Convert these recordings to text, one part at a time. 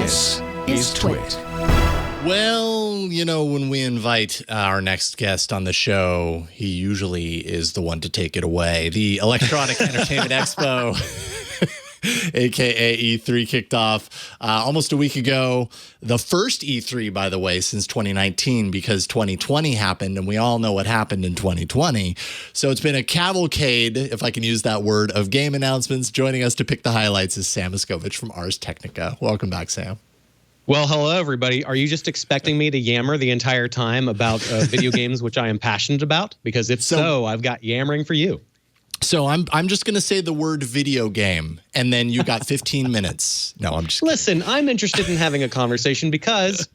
This is TWiT. Well, you know, when we invite our next guest on the show, he usually is the one to take it away. The Electronic Entertainment Expo, aka E3, kicked off almost a week ago. The first E3, by the way, since 2019, because 2020 happened, and we all know what happened in 2020. So it's been a cavalcade, if I can use that word, of game announcements. Joining us to pick the highlights is Sam Machkovech from Ars Technica. Welcome back, Sam. Well, hello, everybody. Are you just expecting me to yammer the entire time about video games, which I am passionate about? Because if so, I've got yammering for you. So I'm just going to say the word video game, and then you got 15 minutes. No, I'm just kidding. Listen, I'm interested in having a conversation because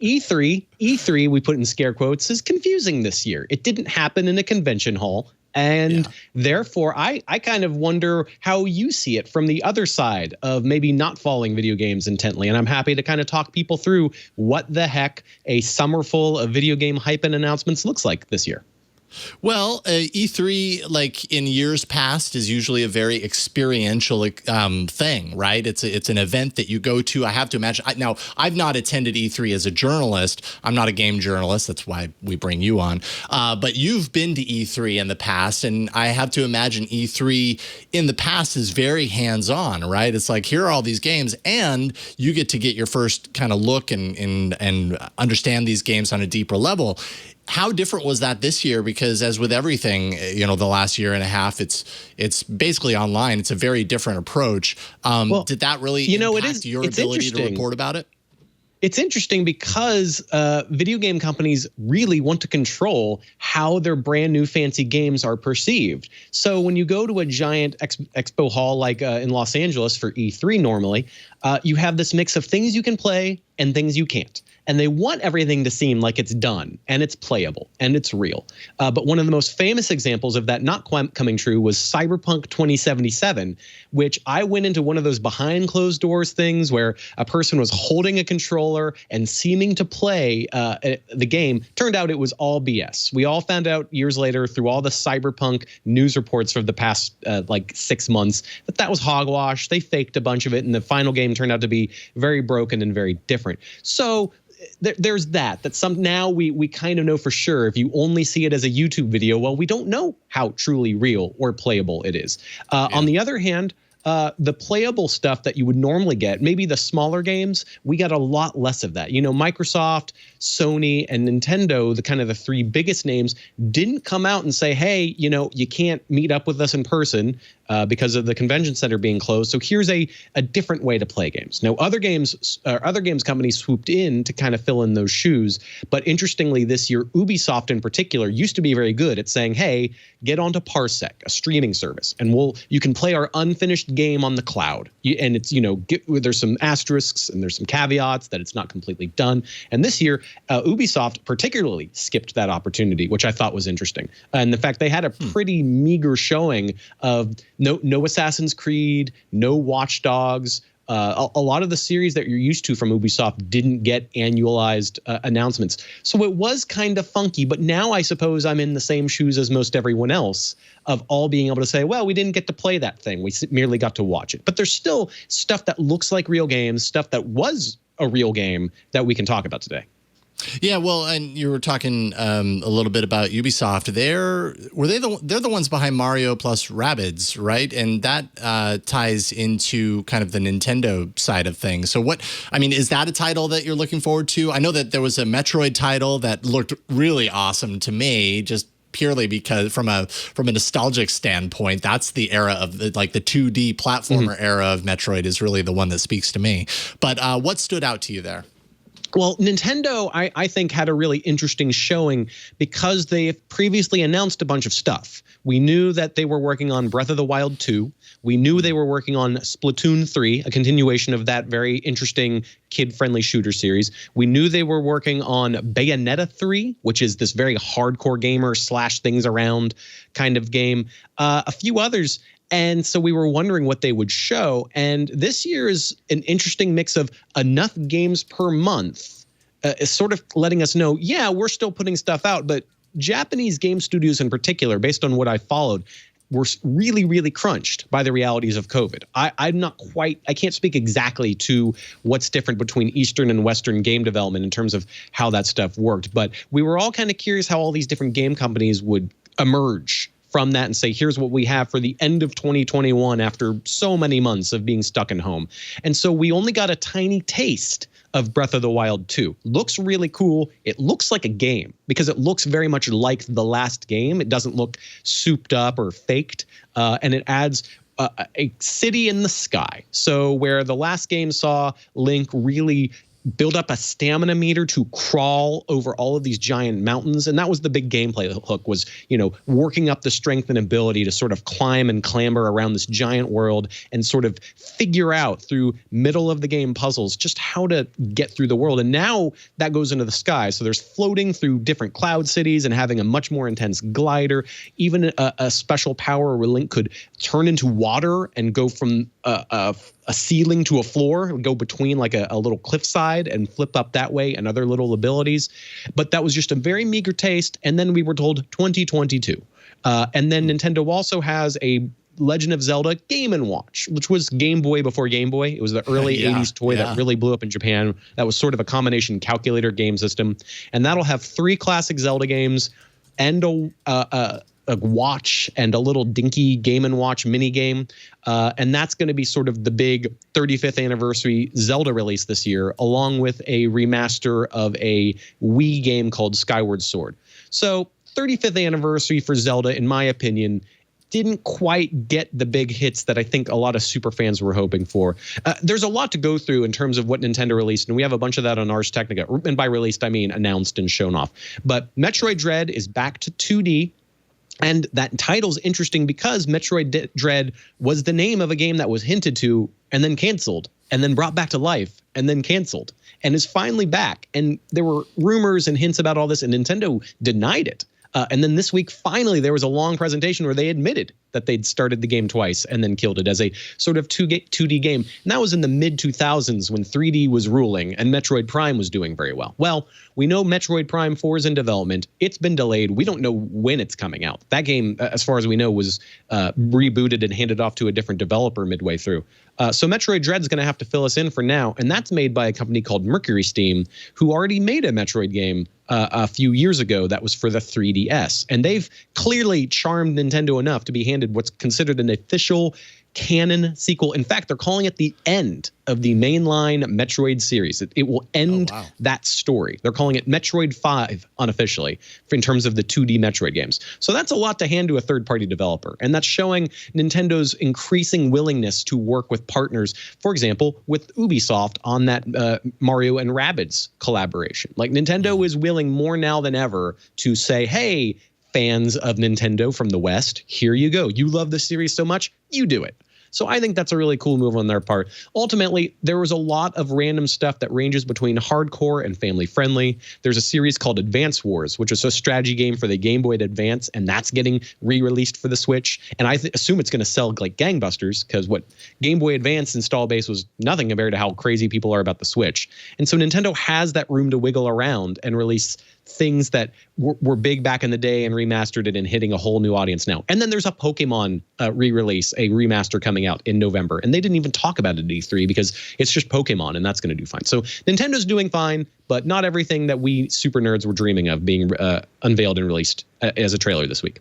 E3, we put in scare quotes, is confusing this year. It didn't happen in a convention hall. And therefore, I kind of wonder how you see it from the other side of maybe not following video games intently. And I'm happy to kind of talk people through what the heck a summer full of video game hype and announcements looks like this year. Well, E3, like in years past, is usually a very experiential thing, right? It's an event that you go to. I have to imagine. Now, I've not attended E3 as a journalist. I'm not a game journalist. That's why we bring you on. But you've been to E3 in the past, and I have to imagine E3 in the past is very hands-on, right? It's like, here are all these games, and you get to get your first kind of look and understand these games on a deeper level. How different was that this year? Because as with everything, you know, the last year and a half, it's basically online. It's a very different approach. Did that really impact your ability to report about it? It's interesting because video game companies really want to control how their brand new fancy games are perceived. So when you go to a giant expo hall like in Los Angeles for E3 normally, you have this mix of things you can play and things you can't. And they want everything to seem like it's done and it's playable and it's real. But one of the most famous examples of that not quite coming true was Cyberpunk 2077, which I went into one of those behind closed doors things where a person was holding a controller and seeming to play the game. Turned out it was all BS. We all found out years later through all the Cyberpunk news reports for the past like 6 months that was hogwash. They faked a bunch of it, and the final game turned out to be very broken and very different. So there's that now we kind of know for sure. If you only see it as a YouTube video, well, we don't know how truly real or playable it is. On the other hand, the playable stuff that you would normally get, maybe the smaller games, we got a lot less of that. You know, Microsoft, Sony, and Nintendo, the kind of the three biggest names, didn't come out and say, hey, you know, you can't meet up with us in person because of the convention center being closed. So here's a different way to play games. Now, other games companies swooped in to kind of fill in those shoes. But interestingly, this year, Ubisoft in particular used to be very good at saying, hey, get onto Parsec, a streaming service, and you can play our unfinished game on the cloud. And it's, you know, there's some asterisks and there's some caveats that it's not completely done. And this year, Ubisoft particularly skipped that opportunity, which I thought was interesting. And the fact they had a pretty meager showing of no Assassin's Creed, no Watch Dogs. A lot of the series that you're used to from Ubisoft didn't get annualized announcements. So it was kind of funky, but now I suppose I'm in the same shoes as most everyone else of all being able to say, well, we didn't get to play that thing. We merely got to watch it. But there's still stuff that looks like real games, stuff that was a real game that we can talk about today. Yeah, well, and you were talking a little bit about Ubisoft. They're the ones behind Mario plus Rabbids, right? And that ties into kind of the Nintendo side of things. So is that a title that you're looking forward to? I know that there was a Metroid title that looked really awesome to me, just purely because from a nostalgic standpoint, that's the era of the 2D platformer era of Metroid is really the one that speaks to me. But what stood out to you there? Well, Nintendo, I think, had a really interesting showing because they previously announced a bunch of stuff. We knew that they were working on Breath of the Wild 2. We knew they were working on Splatoon 3, a continuation of that very interesting kid-friendly shooter series. We knew they were working on Bayonetta 3, which is this very hardcore gamer slash things around kind of game. A few others. And so we were wondering what they would show. And this year is an interesting mix of enough games per month, sort of letting us know, yeah, we're still putting stuff out. But Japanese game studios in particular, based on what I followed, were really, really crunched by the realities of COVID. I can't speak exactly to what's different between Eastern and Western game development in terms of how that stuff worked. But we were all kind of curious how all these different game companies would emerge from that and say, here's what we have for the end of 2021 after so many months of being stuck in home. And so we only got a tiny taste of Breath of the Wild 2. Looks really cool. It looks like a game because it looks very much like the last game. It doesn't look souped up or faked. And it adds a city in the sky. So where the last game saw Link really build up a stamina meter to crawl over all of these giant mountains. And that was the big gameplay hook was, working up the strength and ability to sort of climb and clamber around this giant world and sort of figure out through middle of the game puzzles just how to get through the world. And now that goes into the sky. So there's floating through different cloud cities and having a much more intense glider, even a special power where Link could turn into water and go from a ceiling to a floor, go between like a little cliffside and flip up that way, and other little abilities. But that was just a very meager taste. And then we were told 2022. And then Nintendo also has a Legend of Zelda Game & Watch, which was Game Boy before Game Boy. It was the early 80s toy that really blew up in Japan. That was sort of a combination calculator game system. And that'll have 3 classic Zelda games and a watch and a little dinky Game & Watch mini game. And that's going to be sort of the big 35th anniversary Zelda release this year, along with a remaster of a Wii game called Skyward Sword. So 35th anniversary for Zelda, in my opinion, didn't quite get the big hits that I think a lot of super fans were hoping for. There's a lot to go through in terms of what Nintendo released, and we have a bunch of that on Ars Technica. And by released, I mean announced and shown off. But Metroid Dread is back to 2D. And that title's interesting because Metroid Dread was the name of a game that was hinted to and then canceled and then brought back to life and then canceled and is finally back. And there were rumors and hints about all this, and Nintendo denied it. And then this week, finally, there was a long presentation where they admitted that they'd started the game twice and then killed it as a sort of 2D game. And that was in the mid-2000s when 3D was ruling and Metroid Prime was doing very well. Well, we know Metroid Prime 4 is in development. It's been delayed. We don't know when it's coming out. That game, as far as we know, was rebooted and handed off to a different developer midway through. So Metroid Dread's going to have to fill us in for now, and that's made by a company called Mercury Steam, who already made a Metroid game a few years ago that was for the 3DS. And they've clearly charmed Nintendo enough to be handed what's considered an official canon sequel. In fact, they're calling it the end of the mainline Metroid series. It will end that story. They're calling it Metroid 5 unofficially in terms of the 2D Metroid games. So that's a lot to hand to a third-party developer. And that's showing Nintendo's increasing willingness to work with partners, for example, with Ubisoft on that Mario and Rabbids collaboration. Like Nintendo is willing more now than ever to say, hey, fans of Nintendo from the West, here you go. You love the series so much, you do it. So I think that's a really cool move on their part. Ultimately, there was a lot of random stuff that ranges between hardcore and family friendly. There's a series called Advance Wars, which is a strategy game for the Game Boy Advance, and that's getting re-released for the Switch. And I assume it's going to sell like gangbusters because what Game Boy Advance install base was nothing compared to how crazy people are about the Switch. And so Nintendo has that room to wiggle around and release things that were big back in the day and remastered it and hitting a whole new audience now. And then there's a Pokemon re-release, a remaster coming out in November. And they didn't even talk about it at E3 because it's just Pokemon and that's going to do fine. So Nintendo's doing fine, but not everything that we super nerds were dreaming of being unveiled and released as a trailer this week.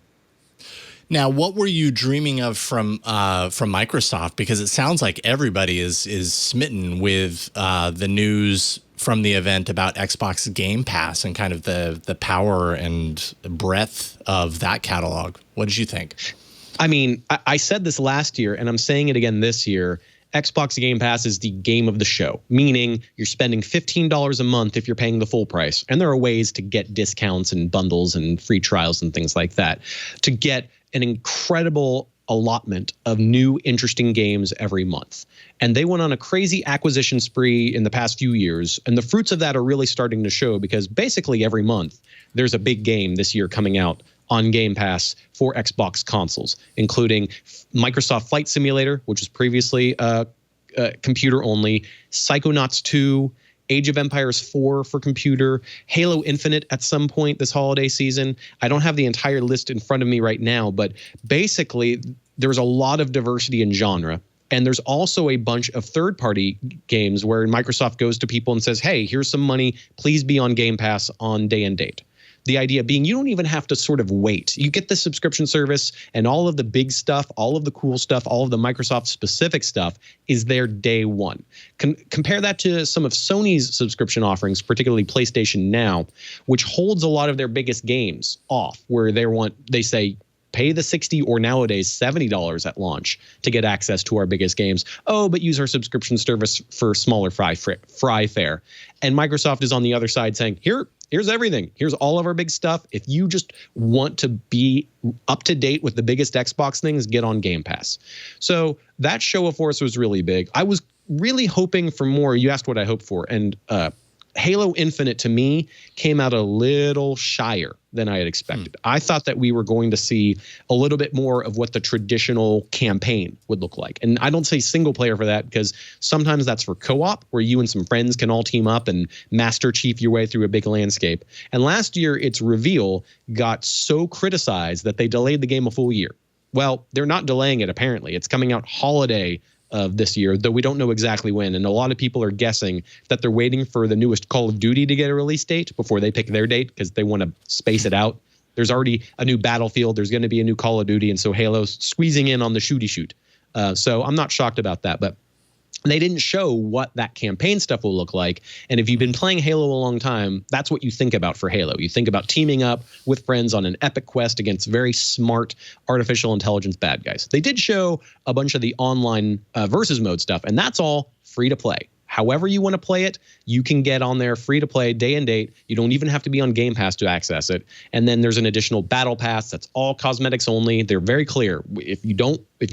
Now, what were you dreaming of from Microsoft? Because it sounds like everybody is smitten with the news from the event about Xbox Game Pass and kind of the power and breadth of that catalog. What did you think? I mean, I said this last year, and I'm saying it again this year. Xbox Game Pass is the game of the show, meaning you're spending $15 a month if you're paying the full price. And there are ways to get discounts and bundles and free trials and things like that to get an incredible allotment of new interesting games every month. And they went on a crazy acquisition spree in the past few years. And the fruits of that are really starting to show because basically every month there's a big game this year coming out on Game Pass for Xbox consoles, including Microsoft Flight Simulator, which was previously computer only, Psychonauts 2, Age of Empires 4 for computer, Halo Infinite at some point this holiday season. I don't have the entire list in front of me right now, but basically there's a lot of diversity in genre. And there's also a bunch of third-party games where Microsoft goes to people and says, hey, here's some money. Please be on Game Pass on day and date. The idea being you don't even have to sort of wait. You get the subscription service and all of the big stuff, all of the cool stuff, all of the Microsoft-specific stuff is there day one. Compare that to some of Sony's subscription offerings, particularly PlayStation Now, which holds a lot of their biggest games off, where they say, pay the $60 or nowadays $70 at launch to get access to our biggest games. Oh, but use our subscription service for smaller fry fare. And Microsoft is on the other side saying, here's everything. Here's all of our big stuff. If you just want to be up to date with the biggest Xbox things, get on Game Pass. So that show of force was really big. I was really hoping for more. You asked what I hoped for. And Halo Infinite, to me, came out a little shyer than I had expected. I thought that we were going to see a little bit more of what the traditional campaign would look like. And I don't say single player for that, because sometimes that's for co-op, where you and some friends can all team up and Master Chief your way through a big landscape. And last year, its reveal got so criticized that they delayed the game a full year. Well, they're not delaying it, apparently. It's coming out holiday of this year, though we don't know exactly when. And a lot of people are guessing that they're waiting for the newest Call of Duty to get a release date before they pick their date, because they want to space it out. There's already a new Battlefield. There's going to be a new Call of Duty. And so Halo's squeezing in on the shooty shoot. So I'm not shocked about that. But they didn't show what that campaign stuff will look like. And if you've been playing Halo a long time, that's what you think about for Halo. You think about teaming up with friends on an epic quest against very smart artificial intelligence bad guys. They did show a bunch of the online versus mode stuff, and that's all free to play. However you want to play it, you can get on there free to play day and date. You don't even have to be on Game Pass to access it. And then there's an additional battle pass that's all cosmetics only. They're very clear. If you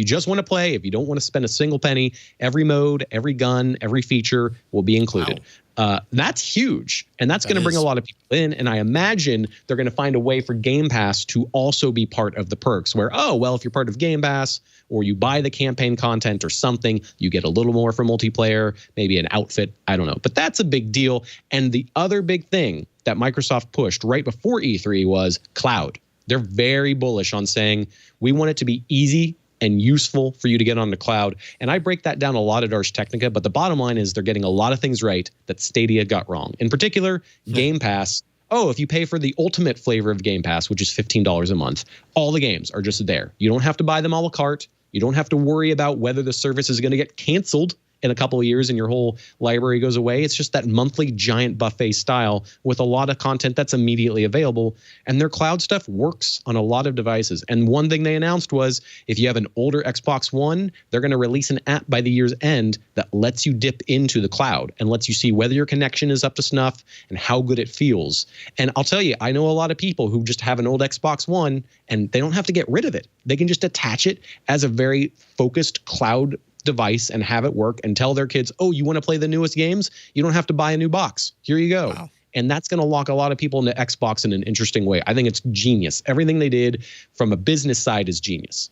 just want to play, if you don't want to spend a single penny, every mode, every gun, every feature will be included. Wow. That's huge. And that's going to bring a lot of people in. And I imagine they're going to find a way for Game Pass to also be part of the perks where, if you're part of Game Pass or you buy the campaign content or something, you get a little more for multiplayer, maybe an outfit. I don't know. But that's a big deal. And the other big thing that Microsoft pushed right before E3 was cloud. They're very bullish on saying, we want it to be easy and useful for you to get on the cloud. And I break that down a lot at Ars Technica, but the bottom line is they're getting a lot of things right that Stadia got wrong. In particular, Game Pass. If you pay for the ultimate flavor of Game Pass, which is $15 a month, all the games are just there. You don't have to buy them a la carte. You don't have to worry about whether the service is going to get canceled in a couple of years and your whole library goes away. It's just that monthly giant buffet style with a lot of content that's immediately available. And their cloud stuff works on a lot of devices. And one thing they announced was if you have an older Xbox One, they're going to release an app by the year's end that lets you dip into the cloud and lets you see whether your connection is up to snuff and how good it feels. And I'll tell you, I know a lot of people who just have an old Xbox One and they don't have to get rid of it. They can just attach it as a very focused cloud device and have it work and tell their kids, you want to play the newest games? You don't have to buy a new box. Here you go. Wow. And that's going to lock a lot of people into Xbox in an interesting way. I think it's genius. Everything they did from a business side is genius.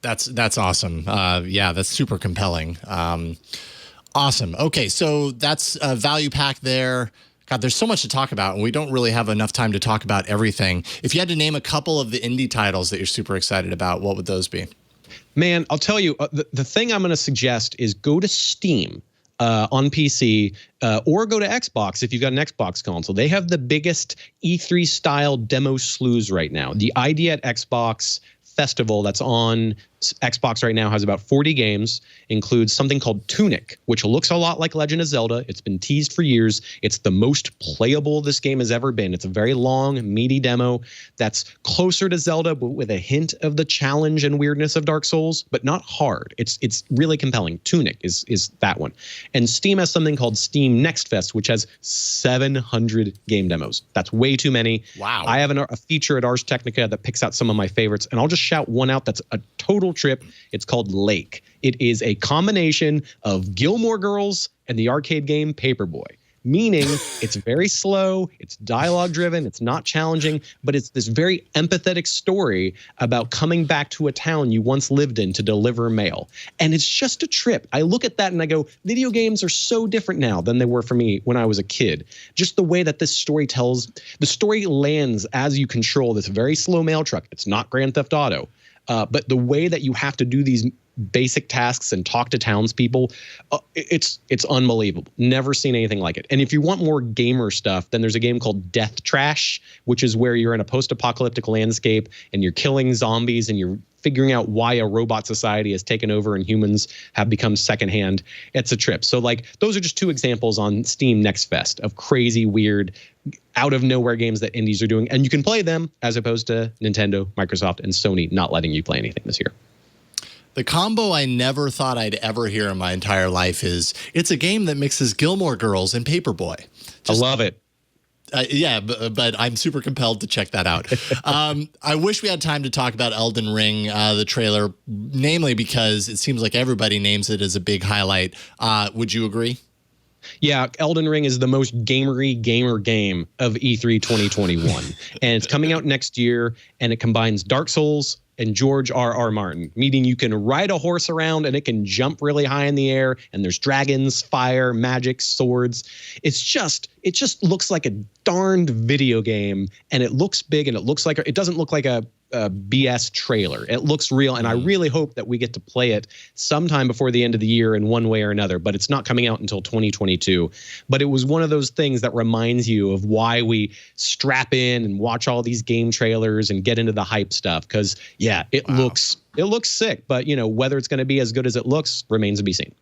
That's awesome. That's super compelling. Awesome. Okay, so that's a value pack there. God, there's so much to talk about, and we don't really have enough time to talk about everything. If you had to name a couple of the indie titles that you're super excited about, what would those be? Man, I'll tell you, the thing I'm going to suggest is go to Steam on PC or go to Xbox if you've got an Xbox console. They have the biggest E3-style demo slews right now. The Idea at Xbox Festival that's on Xbox right now has about 40 games, includes something called Tunic, which looks a lot like Legend of Zelda. It's been teased for years. It's the most playable this game has ever been. It's a very long, meaty demo that's closer to Zelda, but with a hint of the challenge and weirdness of Dark Souls, but not hard. It's really compelling. Tunic is that one. And Steam has something called Steam Next Fest, which has 700 game demos. That's way too many. Wow. I have a feature at Ars Technica that picks out some of my favorites, and I'll just shout one out that's a total trip. It's called Lake. It is a combination of Gilmore Girls and the arcade game Paperboy. meaning it's very slow, it's dialogue driven, it's not challenging, but it's this very empathetic story about coming back to a town you once lived in to deliver mail. And it's just a trip. I look at that and I go, video games are so different now than they were for me when I was a kid. Just the way that this story tells, the story lands as you control this very slow mail truck. It's not Grand Theft Auto. But the way that you have to do these basic tasks and talk to townspeople, it's unbelievable. Never seen anything like it. And if you want more gamer stuff, then there's a game called Death Trash, which is where you're in a post-apocalyptic landscape and you're killing zombies and you're figuring out why a robot society has taken over and humans have become secondhand. It's a trip. So like those are just two examples on Steam Next Fest of crazy, weird, out of nowhere games that indies are doing. And you can play them as opposed to Nintendo, Microsoft, and Sony not letting you play anything this year. The combo I never thought I'd ever hear in my entire life is it's a game that mixes Gilmore Girls and Paperboy. I love it. Yeah, but I'm super compelled to check that out. I wish we had time to talk about Elden Ring, the trailer, namely because it seems like everybody names it as a big highlight. Would you agree? Yeah, Elden Ring is the most gamer game of E3 2021. And it's coming out next year, and it combines Dark Souls and George R.R. Martin, meaning you can ride a horse around and it can jump really high in the air, and there's dragons, fire, magic, swords. It just looks like a darned video game, and it looks big, and it doesn't look like a BS trailer. It looks real, and I really hope that we get to play it sometime before the end of the year in one way or another, but it's not coming out until 2022. But it was one of those things that reminds you of why we strap in and watch all these game trailers and get into the hype stuff, because yeah, it looks sick, but you know, whether it's going to be as good as it looks remains to be seen.